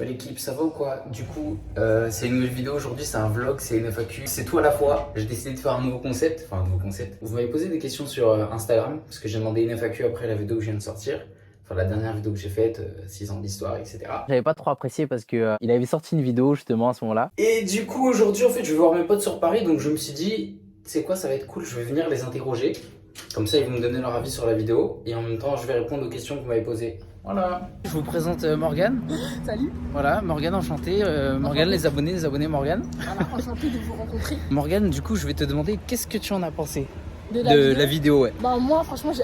l'équipe, ça va ou quoi? Du coup, c'est une nouvelle vidéo aujourd'hui, c'est un vlog, c'est une FAQ, c'est tout à la fois. J'ai décidé de faire un nouveau concept, Vous m'avez posé des questions sur Instagram, parce que j'ai demandé une FAQ après la vidéo que je viens de sortir. Enfin, la dernière vidéo que j'ai faite, 6 ans d'histoire, etc. J'avais pas trop apprécié parce que il avait sorti une vidéo justement à ce moment-là. Et du coup, aujourd'hui, en fait, je vais voir mes potes sur Paris, donc je me suis dit, c'est quoi, ça va être cool, je vais venir les interroger. Comme ça, ils vont me donner leur avis sur la vidéo, et en même temps, je vais répondre aux questions que vous m'avez posées. Voilà. Je vous présente Morgane. Salut. Voilà, Morgane, enchanté. Morgane, les abonnés Morgane. Voilà, enchanté de vous rencontrer. Morgane, du coup, je vais te demander, qu'est-ce que tu en as pensé De la vidéo, ouais. Bah moi, franchement, j'ai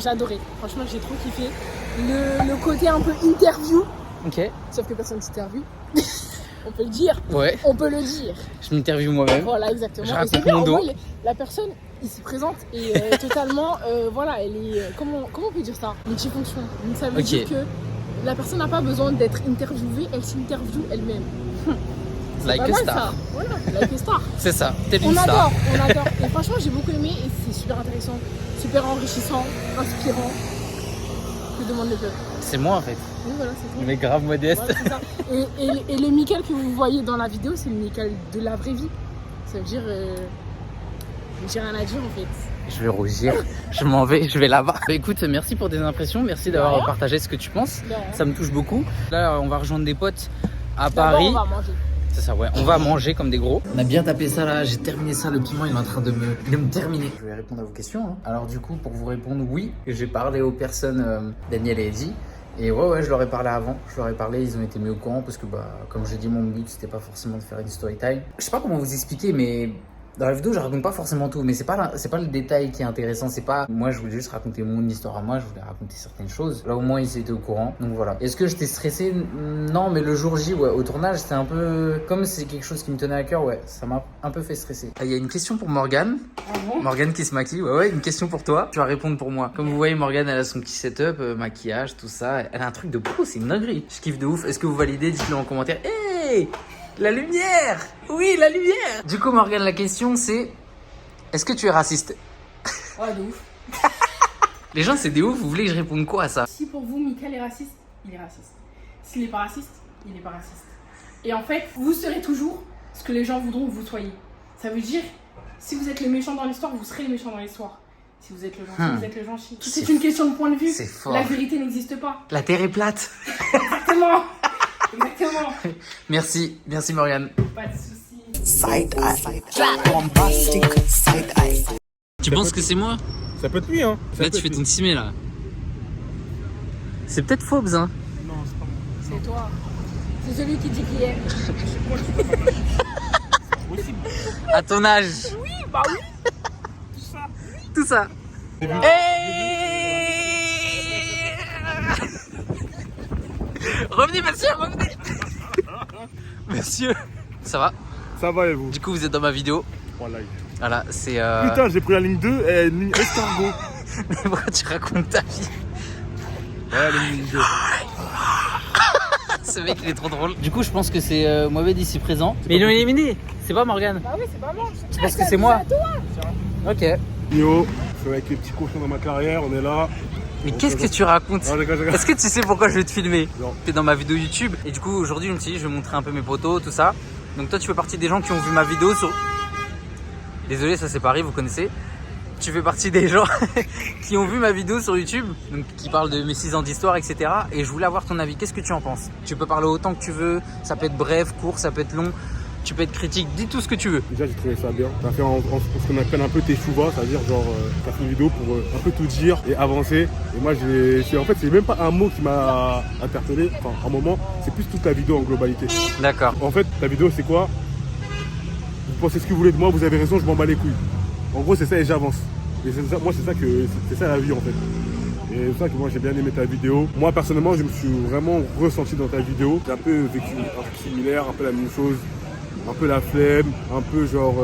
adoré. Franchement, j'ai trop kiffé. Le côté un peu interview. Ok. Sauf que personne ne s'interviewe. On peut le dire. Ouais. On peut le dire. Je m'interviewe moi-même. Voilà, exactement. Je Et raconte c'est bien, mon dos. en vrai, la personne ici présente et totalement, voilà, elle est, comment on peut dire ça? Multifonction. Donc ça veut dire que la personne n'a pas besoin d'être interviewée, elle s'interviewe elle-même. C'est Like pas a mal, star. ça. Voilà, like a star. C'est ça, t'es On une star. adore. Et franchement, j'ai beaucoup aimé et c'est super intéressant, super enrichissant, inspirant. Que demande le peuple? C'est moi en fait. Oui, voilà, c'est tout. Mais grave modeste. Voilà, c'est ça. Et le Mickaël que vous voyez dans la vidéo, c'est le Mickaël de la vraie vie. Ça veut dire. J'ai rien à dire en fait. Je vais rougir, je m'en vais, je vais là-bas. Bah, écoute, merci pour tes impressions, merci d'avoir rien. partagé ce que tu penses. De rien. Ça me touche beaucoup. Là, on va rejoindre des potes à D'abord, Paris. on va manger. C'est ça, ouais. On va manger comme des gros. On a bien tapé ça là, j'ai terminé ça. Le piment il est en train de me terminer. Je vais répondre à vos questions. Hein. Alors, du coup, pour vous répondre, oui, j'ai parlé aux personnes, Daniel et Eddie. Et ouais, je leur ai parlé avant. Je leur ai parlé, ils ont été mis au courant parce que, comme j'ai dit, mon but c'était pas forcément de faire une story time. Je sais pas comment vous expliquer, mais. Dans la vidéo, je raconte pas forcément tout, mais c'est pas le détail qui est intéressant. C'est pas, moi, je voulais juste raconter mon histoire à moi, je voulais raconter certaines choses. Là, au moins, ils étaient au courant. Donc voilà. Est-ce que j'étais stressé? Non, mais le jour J, ouais, au tournage, c'était un peu, comme c'est quelque chose qui me tenait à cœur, ouais, ça m'a un peu fait stresser. Il y a une question pour Morgane. Ah bon? Morgane qui se maquille, ouais, une question pour toi. Tu vas répondre pour moi. Comme vous voyez, Morgane, elle a son petit setup, maquillage, tout ça. Elle a un truc de pro, c'est une dinguerie. Je kiffe de ouf. Est-ce que vous validez? Dites-le en commentaire. Hey! La lumière! Oui, la lumière! Du coup, Morgane, la question c'est. Est-ce que tu es raciste? Ouais, de ouf. Les gens, c'est des ouf, vous voulez que je réponde quoi à ça? Si pour vous, Mickaël est raciste, il est raciste. S'il n'est pas raciste, il n'est pas raciste. Et en fait, vous serez toujours ce que les gens voudront que vous soyez. Ça veut dire, si vous êtes le méchant dans l'histoire, vous serez le méchant dans l'histoire. Si vous êtes le gentil, vous êtes le gentil. C'est C'est une question de point de vue. C'est fort. La vérité n'existe pas. La terre est plate. Exactement. Exactement. Merci Morgane. Pas de soucis. Side eye, bombastic side eye. Tu penses que c'est moi? Ça peut être lui, hein. Là, tu fais ton timé là. C'est peut-être Phobes, hein. Non, c'est pas moi. C'est toi. C'est celui qui dit qui est. Possible. À ton âge. Oui, bah oui. Tout ça. Revenez, monsieur, revenez. Monsieur. Ça va? Ça va et vous? Du coup, vous êtes dans ma vidéo. Voilà. Voilà, c'est. Putain, j'ai pris la ligne 2 et une ligne escargot. Mais pourquoi tu racontes ta vie? Ouais, la ligne 2. Ce mec il est trop drôle. Du coup je pense que c'est Mohamed ici présent. Mais ils l'ont éliminé. C'est pas Morgane. Bah oui, c'est pas moi. Tu penses que c'est moi? Ok. Yo, je suis avec les petits cochons dans ma carrière, on est là. Mais qu'est-ce que tu racontes? Non, je rigole. Est-ce que tu sais pourquoi je vais te filmer? Non. T'es dans ma vidéo YouTube. Et du coup aujourd'hui je me suis dit je vais montrer un peu mes potos, tout ça. Donc toi tu fais partie des gens qui ont vu ma vidéo sur... Désolé, ça c'est Paris, vous connaissez. Tu fais partie des gens qui ont vu ma vidéo sur YouTube, donc qui parle de mes 6 ans d'histoire, etc. Et je voulais avoir ton avis. Qu'est-ce que tu en penses? Tu peux parler autant que tu veux. Ça peut être bref, court, ça peut être long. Tu peux être critique. Dis tout ce que tu veux. Déjà, j'ai trouvé ça bien. T'as fait ce qu'on appelle un peu tes chouvas, c'est-à-dire genre, t'as fait une vidéo pour un peu tout dire et avancer. Et moi, en fait, c'est même pas un mot qui m'a interpellé. Enfin, un moment, c'est plus toute ta vidéo en globalité. D'accord. En fait, ta vidéo, c'est quoi? Vous pensez ce que vous voulez de moi, vous avez raison, je m'en bats les couilles. En gros, c'est ça et j'avance. Et c'est ça, moi, c'est ça la vie en fait. Et c'est ça que moi j'ai bien aimé ta vidéo. Moi personnellement, je me suis vraiment ressenti dans ta vidéo. J'ai un peu vécu un truc similaire, un peu la même chose, un peu la flemme, un peu genre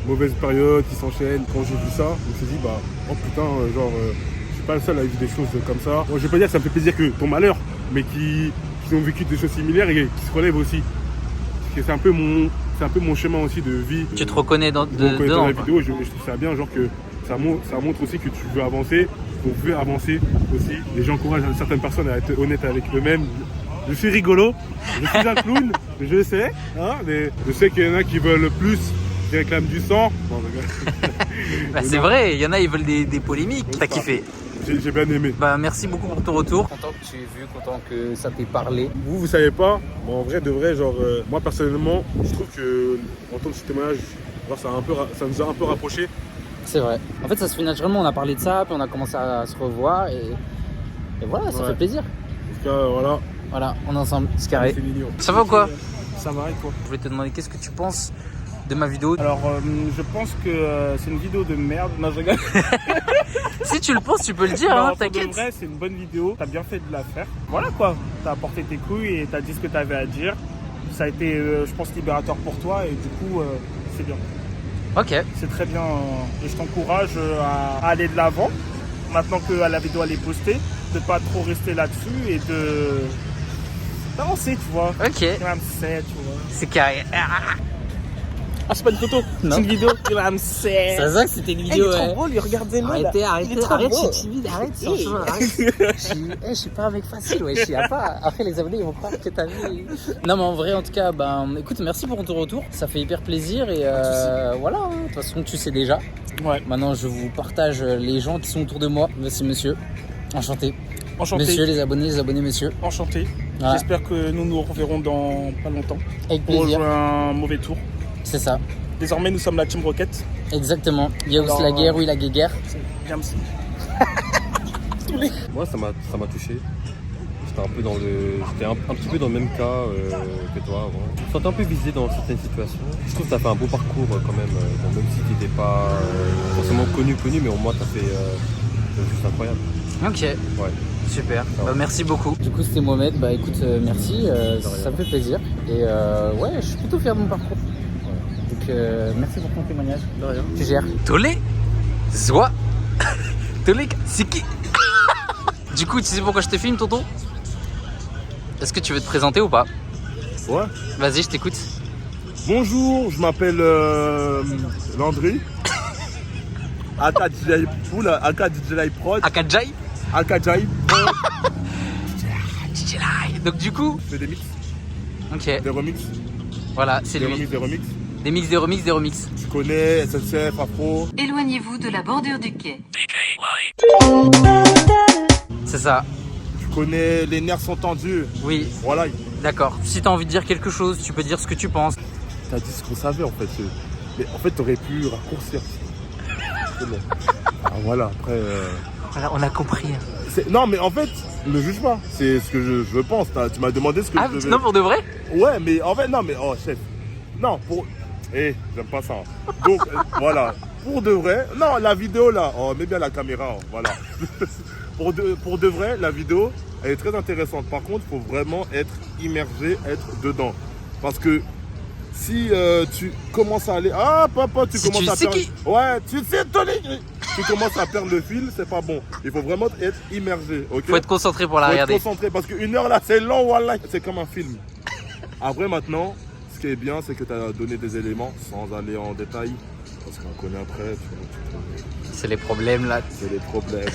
mauvaise période qui s'enchaîne. Quand j'ai vu ça, je me suis dit oh putain, je suis pas le seul à vivre des choses comme ça. Bon, je vais pas dire que ça me fait plaisir que ton malheur, mais qui ont vécu des choses similaires et qui se relèvent aussi. Parce que c'est un peu mon chemin aussi de vie. Tu te reconnais dans dans la quoi. vidéo, je trouve ça bien, genre que ça montre aussi que tu veux avancer, qu'on veut avancer aussi. Et j'encourage certaines personnes à être honnêtes avec eux-mêmes Je suis rigolo, je suis un clown, je sais, hein, mais je sais qu'il y en a qui veulent plus, qui réclament du sang. Non, Bah, c'est vrai, il y en a, ils veulent des polémiques. T'as kiffé? J'ai bien aimé. Bah, merci beaucoup pour ton retour. Content que tu aies vu, content que ça t'ait parlé. Vous savez pas, mais en vrai de vrai, genre, moi personnellement, je trouve que entendre ce témoignage, genre, ça nous a un peu rapprochés. C'est vrai. En fait, ça se fait naturellement. On a parlé de ça, puis on a commencé à se revoir et voilà, ça fait plaisir. En tout cas, voilà. Voilà, on est ensemble, c'est carré. C'est mignon. Ça va ou quoi? Ça va et toi? Je voulais te demander qu'est-ce que tu penses de ma vidéo. Alors, je pense que c'est une vidéo de merde. Non, je rigole. Si tu le penses, tu peux le dire, Non, hein, pour de t'inquiète. vrai, c'est une bonne vidéo. T'as bien fait de la faire. Voilà quoi. T'as apporté tes couilles et t'as dit ce que t'avais à dire. Ça a été, je pense, libérateur pour toi et du coup, c'est bien. Ok. C'est très bien et je t'encourage à aller de l'avant. Maintenant que la vidéo elle est postée, de pas trop rester là-dessus et de d'avancer, tu vois. Ok. Ramsey, tu vois. C'est carré. Ah, c'est pas une photo, Non. c'est une vidéo. Ramsey. Ça se voit que c'était une Il vidéo. est trop Ouais. beau, lui, regardez-le. Arrêtez, là. Il est trop arrête, je beau. suis timide, arrête, franchement, arrête. Je suis pas un mec facile, ouais, y a pas. Après, les abonnés, ils vont croire que t'as vu. Non, mais en vrai, en tout cas, ben, écoute, merci pour ton retour. Ça fait hyper plaisir et voilà, hein, de toute façon, tu sais déjà. Ouais. Maintenant, je vous partage les gens qui sont autour de moi. Merci, monsieur. Enchanté. Enchanté. Monsieur, les abonnés, monsieur. Enchanté. Voilà. J'espère que nous nous reverrons dans pas longtemps Avec pour plaisir. jouer un mauvais tour. C'est ça. Désormais, nous sommes la Team Rocket. Exactement. Il y a aussi Alors, la guerre, oui, la guerre. James. Moi, ça m'a touché. J'étais un petit peu dans le même cas que toi avant. Je me sentais un peu visé dans certaines situations. Je trouve que tu as fait un beau parcours quand même. Bon, même si tu n'étais pas forcément connu, mais au moins tu as fait juste incroyable. Ok. Ouais. Super. Ça va. Bah, merci beaucoup. Du coup, c'était Mohamed. Bah écoute, merci. Ça me fait plaisir. Et ouais, je suis plutôt fier de mon parcours. Donc merci pour ton témoignage. De rien. Tu gères. Tolé, Zoa, Tolé, c'est qui? Du coup, tu sais pourquoi je te filme, tonton? Est-ce que tu veux te présenter ou pas? Ouais. Vas-y, je t'écoute. Bonjour, je m'appelle Landry. Aka DJ Pool, Aka DJ Prod, Akadjai. Aka DJ Prod. Donc du coup, Je fais des mix, ok, des remix, voilà, c'est des lui. remix, des remix. Des mix, des remix, des remix. Tu connais SNCF, Afro. Éloignez-vous de la bordure du quai. C'est ça. Tu connais Les nerfs sont tendus. Oui, Voilà. d'accord. Si t'as envie de dire quelque chose, tu peux dire ce que tu penses. T'as dit ce qu'on savait en fait. Mais en fait, t'aurais pu raccourcir. C'est bon. Ah, voilà, après. Voilà, on a compris. Non, mais en fait, ne juge pas. C'est ce que je pense. Tu m'as demandé ce que Ah, je devais. non, pour de vrai? Ouais, mais en fait, non, mais oh, chef. Non, pour. J'aime pas ça. Donc, voilà. Pour de vrai. Non, la vidéo là. Oh, mets bien la caméra. Voilà. pour de vrai, la vidéo, elle est très intéressante. Par contre, il faut vraiment être immergé, être dedans. Parce que si tu commences à aller. Ah, papa, tu Si commences tu à sais perdre. qui Ouais, tu sais, Tony. Tu commences à perdre le fil, c'est pas bon. Il faut vraiment être immergé. Ok. Faut être concentré pour la Faut être regarder. concentré parce qu'une heure là, c'est long, wallah. C'est comme un film. Après, maintenant, ce qui est bien, c'est que tu as donné des éléments sans aller en détail. Parce qu'on connaît après, C'est les problèmes là. c'est les problèmes.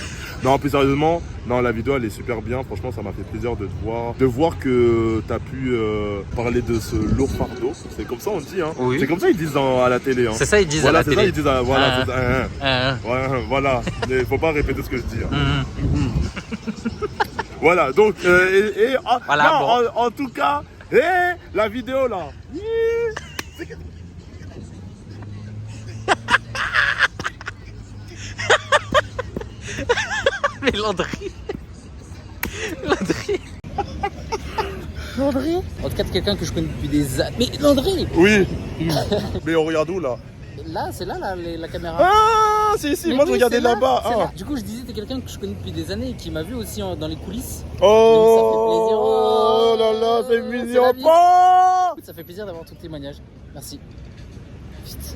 Non, plus sérieusement, non, la vidéo elle est super bien. Franchement, ça m'a fait plaisir de te voir. De voir que tu as pu parler de ce lourd fardeau. C'est comme ça on dit, hein. Oui. C'est comme ça ils disent à la télé. Hein. C'est ça, ils disent Voilà, à la c'est télé. ça ils disent. Voilà, Ah. c'est ça, Ouais, voilà. Mais faut pas répéter ce que je dis. Hein. Mhm. Voilà, donc, Voilà, non, bon. en tout cas, la vidéo là. C'est que- Mais Landry. Landry. Landry. En tout cas, c'est quelqu'un que je connais depuis des années. Mais Landry. Oui. Mais on regarde où là? Là, c'est là la caméra. Ah, si, si, Mais moi je oui, regardais c'est là, là-bas. c'est Ah. là. Du coup, je disais, t'es quelqu'un que je connais depuis des années et qui m'a vu aussi dans les coulisses. Oh, Donc, ça fait plaisir. là là, c'est C'est mignon. la vie. Oh. Ça fait plaisir d'avoir ton témoignage. Merci. Vite.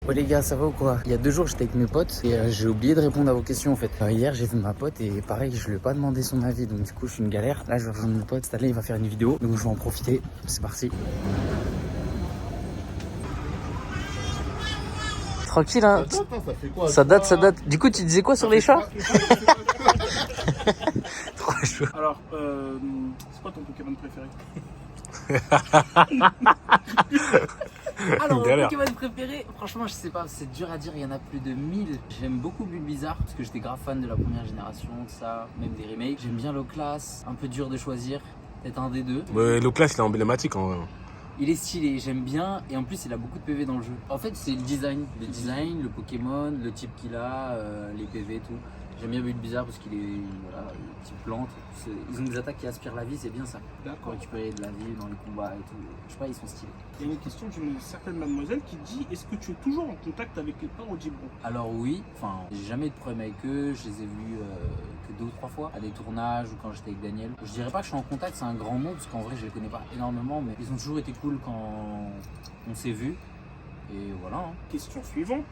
Ouais les gars, ça va ou quoi? Il y a 2 jours j'étais avec mes potes et j'ai oublié de répondre à vos questions en fait. Hier j'ai vu ma pote et pareil je lui ai pas demandé son avis, donc du coup je suis une galère. Là je vais rejoindre mon pote, cette année il va faire une vidéo, donc je vais en profiter. C'est parti. Tranquille hein. Attends, ça fait quoi? Ça date. Du coup tu disais quoi sur les chats? Trop chaud. Alors, c'est quoi ton Pokémon préféré? Alors, mon Galère. Pokémon préféré, franchement, je sais pas, c'est dur à dire, il y en a plus de 1000. J'aime beaucoup Bulbizarre parce que j'étais grave fan de la première génération, ça, même des remakes. J'aime bien Loclas, un peu dur de choisir, peut-être un des deux. Ouais, Loclas, il est emblématique en vrai. Il est stylé, j'aime bien, et en plus, il a beaucoup de PV dans le jeu. En fait, c'est le design, le Pokémon, le type qu'il a, les PV, tout. J'aime bien Bulbizarre parce qu'il est, voilà, type plante. Ils ont des attaques qui aspirent la vie, c'est bien ça. Pour D'accord. récupérer de la vie dans les combats et tout. Je sais pas, ils sont stylés. Il y a une question d'une certaine mademoiselle qui dit: est-ce que tu es toujours en contact avec les Parodies Bro? Alors oui, enfin, j'ai jamais eu de problème avec eux, je les ai vus que 2 ou 3 fois à des tournages ou quand j'étais avec Daniel. Je dirais pas que je suis en contact, c'est un grand mot parce qu'en vrai je les connais pas énormément, mais ils ont toujours été cool quand on s'est vus. Et voilà. Hein. Question suivante: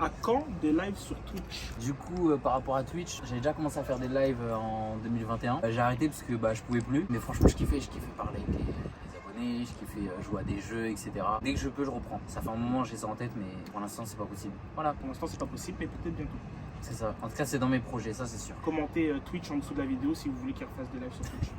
à quand des lives sur Twitch? Du coup, par rapport à Twitch, j'avais déjà commencé à faire des lives en 2021. J'ai arrêté parce que je pouvais plus, mais franchement je kiffais parler avec les abonnés, je kiffais jouer à des jeux, etc. Dès que je peux, je reprends. Ça fait un moment, j'ai ça en tête, mais pour l'instant c'est pas possible. Voilà, Pour l'instant, c'est pas possible, mais peut-être bientôt. c'est ça. En tout cas, c'est dans mes projets, ça c'est sûr. Commentez Twitch en dessous de la vidéo si vous voulez qu'il refasse des lives sur Twitch.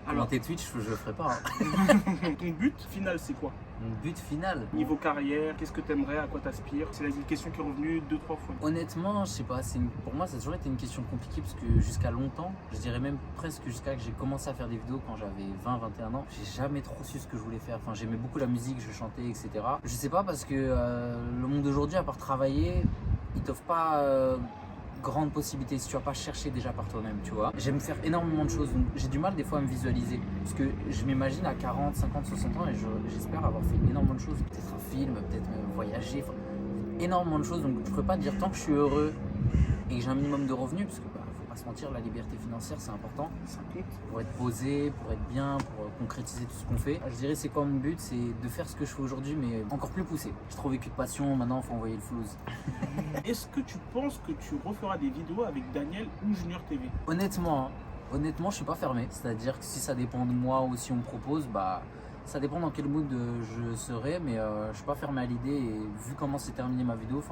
Alors, Commenter Twitch, je le ferai pas. Hein. ton but final, c'est quoi? Mon but final, Niveau carrière, qu'est-ce que t'aimerais, à quoi t'aspires? C'est une question qui est revenue 2-3 fois. honnêtement, je sais pas, pour moi ça a toujours été une question compliquée parce que jusqu'à longtemps, je dirais même presque jusqu'à que j'ai commencé à faire des vidéos quand j'avais 20-21 ans, j'ai jamais trop su ce que je voulais faire. Enfin, j'aimais beaucoup la musique, je chantais, etc. Je sais pas parce que le monde d'aujourd'hui, à part travailler, il t'offre pas grande possibilité si tu vas pas chercher déjà par toi-même, tu vois. J'aime faire énormément de choses, donc j'ai du mal des fois à me visualiser parce que je m'imagine à 40, 50, 60 ans et j'espère avoir fait énormément de choses, peut-être un film, peut-être voyager, enfin, énormément de choses, donc je pourrais pas dire tant que je suis heureux et que j'ai un minimum de revenus parce que faut pas se mentir, la liberté financière c'est important, Ça compte. pour être posé, pour être bien, pour concrétiser tout ce qu'on fait. Je dirais c'est quoi mon but, c'est de faire ce que je fais aujourd'hui mais encore plus poussé. J'ai trop vécu de passion, maintenant faut envoyer le flouze. Est-ce que tu penses que tu referas des vidéos avec Daniel ou Junior TV? Honnêtement, je suis pas fermé. C'est-à-dire que si ça dépend de moi ou si on me propose, ça dépend dans quel mood je serai, mais je suis pas fermé à l'idée. Et vu comment s'est terminée ma vidéo,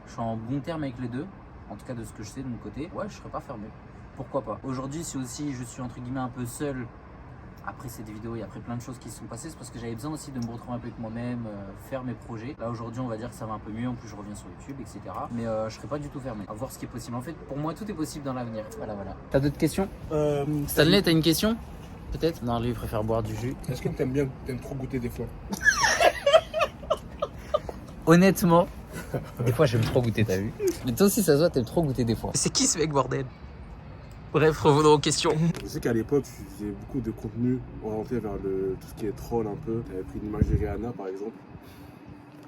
je suis en bon terme avec les deux. En tout cas de ce que je sais de mon côté, ouais, je serais pas fermé. Pourquoi pas? Aujourd'hui, si aussi je suis entre guillemets un peu seul après cette vidéo et après plein de choses qui se sont passées, c'est parce que j'avais besoin aussi de me retrouver un peu avec moi-même, faire mes projets. Là aujourd'hui on va dire que ça va un peu mieux, en plus je reviens sur YouTube, etc. Mais je serai pas du tout fermé à voir ce qui est possible. En fait pour moi tout est possible dans l'avenir. Voilà. T'as d'autres questions? Stanley, t'as une question? Peut-être? Non, lui il préfère boire du jus. Est-ce que t'aimes trop goûter des fois? Honnêtement, des fois j'aime trop goûter, t'as vu? Mais toi aussi ça se voit, t'aimes trop goûter des fois. C'est qui ce mec bordel? Bref, revenons aux questions. Je sais qu'à l'époque, tu faisais beaucoup de contenu orienté vers tout ce qui est troll un peu. Tu avais pris une image de Rihanna par exemple.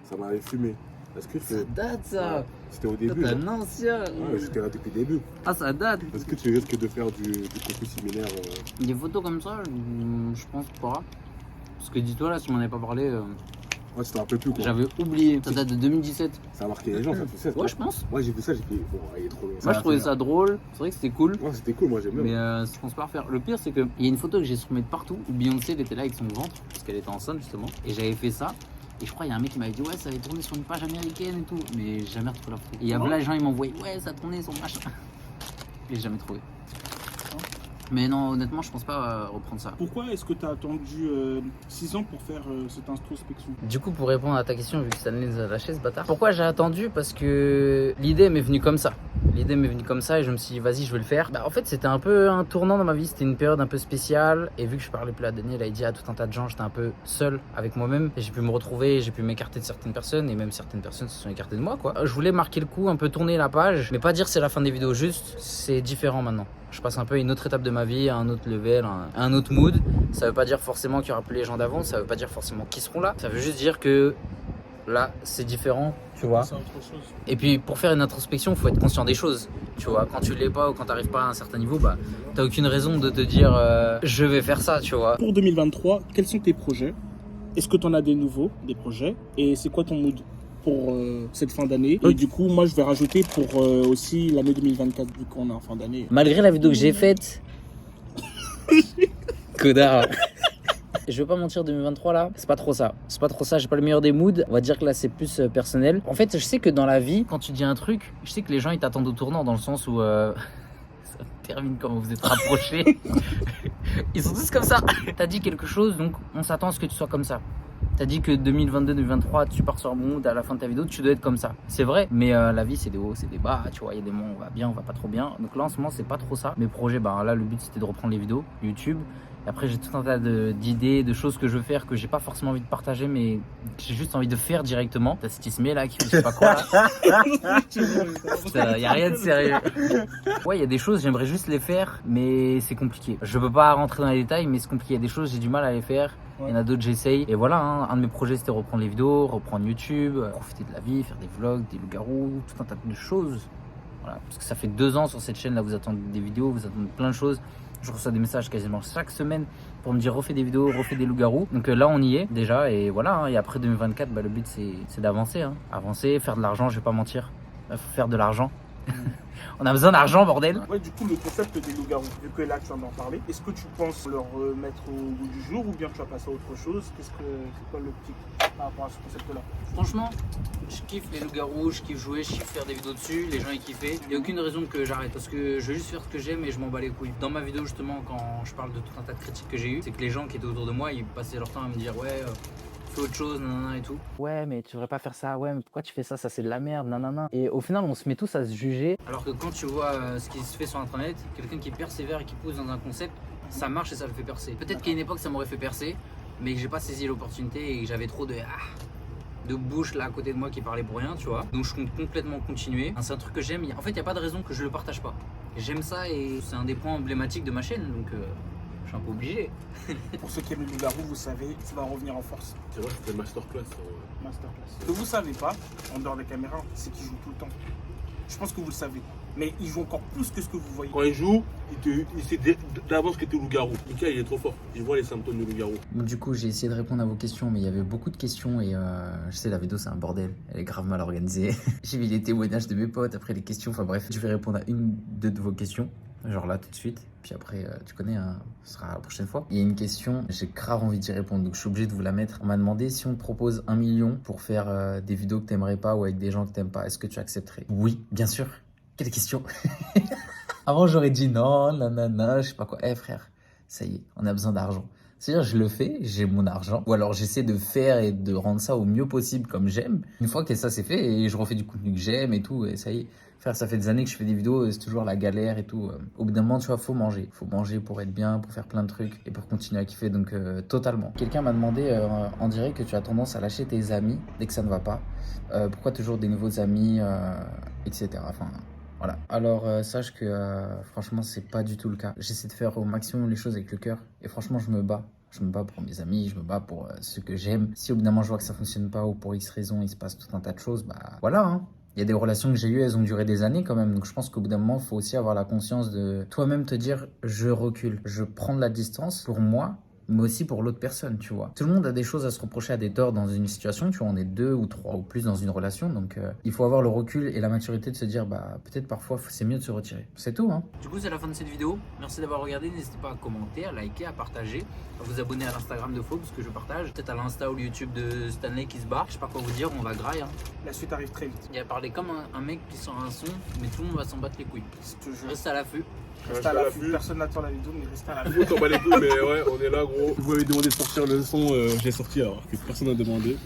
Ça m'avait fumé. Est-ce que Ça date ça. Ouais, c'était au début. T'es Hein. un ancien. Ouais, j'étais là depuis le début. Ah ça date. Est-ce que tu risques de faire du contenu similaire Des photos comme ça, je pense pas. Parce que dis-toi là, si on m'en avait pas parlé, Ouais, tu te rappelles plus quoi. j'avais oublié. Ça date de 2017. Ça a marqué les gens, ça, tu sais. Ouais, je pense. Ouais, j'ai vu ça, j'ai fait, bon, il est trop long. Moi je trouvais ça drôle, c'est vrai que c'était cool. Ouais, c'était cool, moi j'aime bien. Mais je pense pas refaire. Le pire, c'est qu'il y a une photo que j'ai streamée de partout où Beyoncé elle était là avec son ventre, parce qu'elle était enceinte justement. Et j'avais fait ça. Et je crois qu'il y a un mec qui m'avait dit ouais, ça avait tourné sur une page américaine et tout. Mais j'ai jamais retrouvé la photo. Et il y a là, les gens ils m'envoyaient ouais, ça tournait sur machin. Et j'ai jamais trouvé. Mais non, honnêtement, je pense pas reprendre ça. Pourquoi est-ce que tu as attendu 6 ans pour faire cette introspection? Du coup, pour répondre à ta question, vu que Stanley nous a lâché ce bâtard, pourquoi j'ai attendu? Parce que l'idée m'est venue comme ça. L'idée m'est venue comme ça et je me suis dit vas-y je vais le faire. Bah en fait c'était un peu un tournant dans ma vie, c'était une période un peu spéciale et vu que je parlais plus à Daniel, il a dit à tout un tas de gens, j'étais un peu seul avec moi-même et j'ai pu me retrouver, j'ai pu m'écarter de certaines personnes et même certaines personnes se sont écartées de moi quoi. Je voulais marquer le coup, un peu tourner la page, mais pas dire c'est la fin des vidéos, juste c'est différent maintenant. Je passe un peu à une autre étape de ma vie, à un autre level, à un autre mood. Ça veut pas dire forcément qu'il y aura plus les gens d'avant, ça veut pas dire forcément qu'ils seront là. Ça veut juste dire que là, c'est différent, tu vois. C'est autre chose. Et puis pour faire une introspection, il faut être conscient des choses, tu vois. Quand tu l'es pas ou quand t'arrives pas à un certain niveau, bah t'as aucune raison de te dire je vais faire ça, tu vois. Pour 2023, quels sont tes projets? Est-ce que tu en as des nouveaux, des projets? Et c'est quoi ton mood pour cette fin d'année? Et du coup, moi, je vais rajouter pour aussi l'année 2024, vu qu'on est en fin d'année. Malgré la vidéo que j'ai faite, connard. Je veux pas mentir, 2023 là, c'est pas trop ça. C'est pas trop ça, j'ai pas le meilleur des moods. On va dire que là c'est plus personnel. En fait, je sais que dans la vie, quand tu dis un truc, je sais que les gens ils t'attendent au tournant dans le sens où ça termine quand vous vous êtes rapprochés. Ils sont tous comme ça. T'as dit quelque chose, donc on s'attend à ce que tu sois comme ça. T'as dit que 2022-2023, tu pars sur un bon mood à la fin de ta vidéo, tu dois être comme ça. C'est vrai, mais la vie c'est des hauts, c'est des bas, tu vois, il y a des moments où on va bien, on va pas trop bien. Donc là en ce moment c'est pas trop ça. Mes projets, bah là le but c'était de reprendre les vidéos YouTube. Et après j'ai tout un tas d'idées, de choses que je veux faire que j'ai pas forcément envie de partager, mais que j'ai juste envie de faire directement. T'as cet Ismé là qui fait je sais pas quoi là. Putain, y a rien de sérieux. Ouais, il y a des choses, j'aimerais juste les faire, mais c'est compliqué. Je peux pas rentrer dans les détails, mais c'est compliqué. Il y a des choses, j'ai du mal à les faire. Il y en a d'autres, j'essaye. Et voilà, hein, un de mes projets, c'était reprendre les vidéos, reprendre YouTube, profiter de la vie, faire des vlogs, des loups-garous, tout un tas de choses. Voilà, parce que ça fait 2 ans sur cette chaîne, là, vous attendez des vidéos, vous attendez plein de choses. Je reçois des messages quasiment chaque semaine pour me dire refais des vidéos, refais des loups-garous. Donc là, on y est déjà. Et voilà, hein, et après 2024, bah, le but, c'est d'avancer. Hein. Avancer, faire de l'argent, je vais pas mentir. Il faut faire de l'argent. On a besoin d'argent, bordel. Ouais, du coup, le concept des loups-garous, vu que là, tu viens d'en parler, est-ce que tu penses leur mettre au goût du jour ou bien tu vas passer à autre chose? C'est quoi l'optique par rapport à ce concept-là? Franchement, je kiffe les loups-garous, je kiffe jouer, je kiffe faire des vidéos dessus, les gens ils kiffent. Il n'y a aucune raison que j'arrête parce que je veux juste faire ce que j'aime et je m'en bats les couilles. Dans ma vidéo, justement, quand je parle de tout un tas de critiques que j'ai eues, c'est que les gens qui étaient autour de moi, ils passaient leur temps à me dire ouais, fais autre chose, nanana et tout. Ouais, mais tu devrais pas faire ça. Ouais, mais pourquoi tu fais ça? Ça, c'est de la merde, nanana. Et au final, on se met tous à se juger. Alors que quand tu vois ce qui se fait sur internet, quelqu'un qui persévère et qui pousse dans un concept, ça marche et ça le fait percer. Peut-être qu'à une époque ça m'aurait fait percer, mais que j'ai pas saisi l'opportunité et que j'avais trop de bouche là à côté de moi qui parlait pour rien, tu vois. Donc je compte complètement continuer. C'est un truc que j'aime. En fait, il n'y a pas de raison que je le partage pas. J'aime ça et c'est un des points emblématiques de ma chaîne, donc je suis un peu obligé. Pour ceux qui aiment le loup-garou, vous savez, ça va revenir en force. C'est vrai, c'était masterclass. Masterclass. Ce que vous savez pas, en dehors des caméras, c'est qu'il joue tout le temps. Je pense que vous le savez. Mais il joue encore plus que ce que vous voyez. Quand il joue, il sait d'avance que tu es loup-garou. Mika, il est trop fort. Il voit les symptômes du loup-garou. Du coup, j'ai essayé de répondre à vos questions, mais il y avait beaucoup de questions et je sais, la vidéo c'est un bordel. Elle est grave mal organisée. J'ai mis les témoignages de mes potes, après les questions, enfin bref. Je vais répondre à deux de vos questions, genre là tout de suite. Puis après, tu connais, hein, ce sera la prochaine fois. Il y a une question, j'ai grave envie d'y répondre, donc je suis obligé de vous la mettre. On m'a demandé si on te propose 1 million pour faire des vidéos que t'aimerais pas ou avec des gens que t'aimes pas, est-ce que tu accepterais? Oui, bien sûr. Quelle question? Avant, j'aurais dit non, nanana, je sais pas quoi. Eh frère, ça y est, on a besoin d'argent. C'est-à-dire, je le fais, j'ai mon argent. Ou alors, j'essaie de faire et de rendre ça au mieux possible comme j'aime. Une fois que ça c'est fait, et je refais du contenu que j'aime et tout, et ça y est. Frère, ça fait des années que je fais des vidéos, c'est toujours la galère et tout. Au bout d'un moment, tu vois, faut manger. Faut manger pour être bien, pour faire plein de trucs et pour continuer à kiffer, donc totalement. Quelqu'un m'a demandé, on dirait que tu as tendance à lâcher tes amis dès que ça ne va pas. Pourquoi toujours des nouveaux amis, etc. Enfin... Voilà. Alors sache que franchement c'est pas du tout le cas. J'essaie de faire au maximum les choses avec le cœur et franchement je me bats. Je me bats pour mes amis, je me bats pour ceux que j'aime. Si au bout d'un moment je vois que ça fonctionne pas ou pour X raison il se passe tout un tas de choses, bah voilà hein. Il y a des relations que j'ai eues, elles ont duré des années quand même. Donc je pense qu'au bout d'un moment, il faut aussi avoir la conscience de toi-même te dire je recule, je prends de la distance pour moi, mais aussi pour l'autre personne, tu vois. Tout le monde a des choses à se reprocher, à des torts dans une situation, tu vois, on est 2 ou 3 ou plus dans une relation, donc il faut avoir le recul et la maturité de se dire, bah peut-être parfois c'est mieux de se retirer. C'est tout, hein. Du coup, c'est la fin de cette vidéo. Merci d'avoir regardé, n'hésitez pas à commenter, à liker, à partager, à vous abonner à l'Instagram de Faux, parce que je partage, peut-être à l'Insta ou le YouTube de Stanley qui se bat. Je sais pas quoi vous dire, on va grailler, hein. La suite arrive très vite. Il a parlé comme un mec qui sort un son, mais tout le monde va s'en battre les couilles. Reste à l'affût. Reste à l'affût. Personne n'attend la vidéo, mais reste à l'affût. Vous t'en bat les couilles, mais ouais, on est là, gros. Vous m'avez demandé de sortir le son, j'ai sorti alors que personne n'a demandé.